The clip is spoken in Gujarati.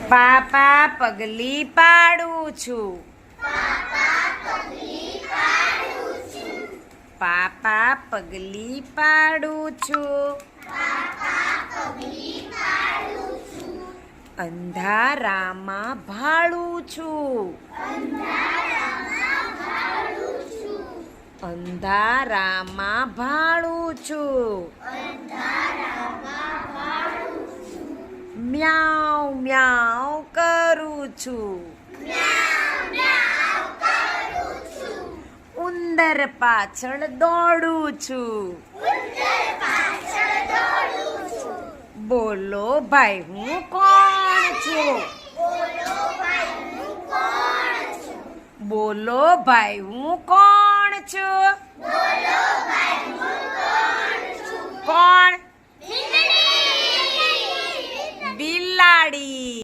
પાપા પગલી પાડું છું. પાપા પગલી પાડું છું. અંધારામાં ભાળું છું. અંધારામાં ભાળું છું. મ્યાઉ મ્યાઉ કરું છું. ઉંદર પાછળ દોડું છું. બોલો ભાઈ હું કોણ છું? બોલો ભાઈ હું કોણ છું? કોણ? બિલાડી.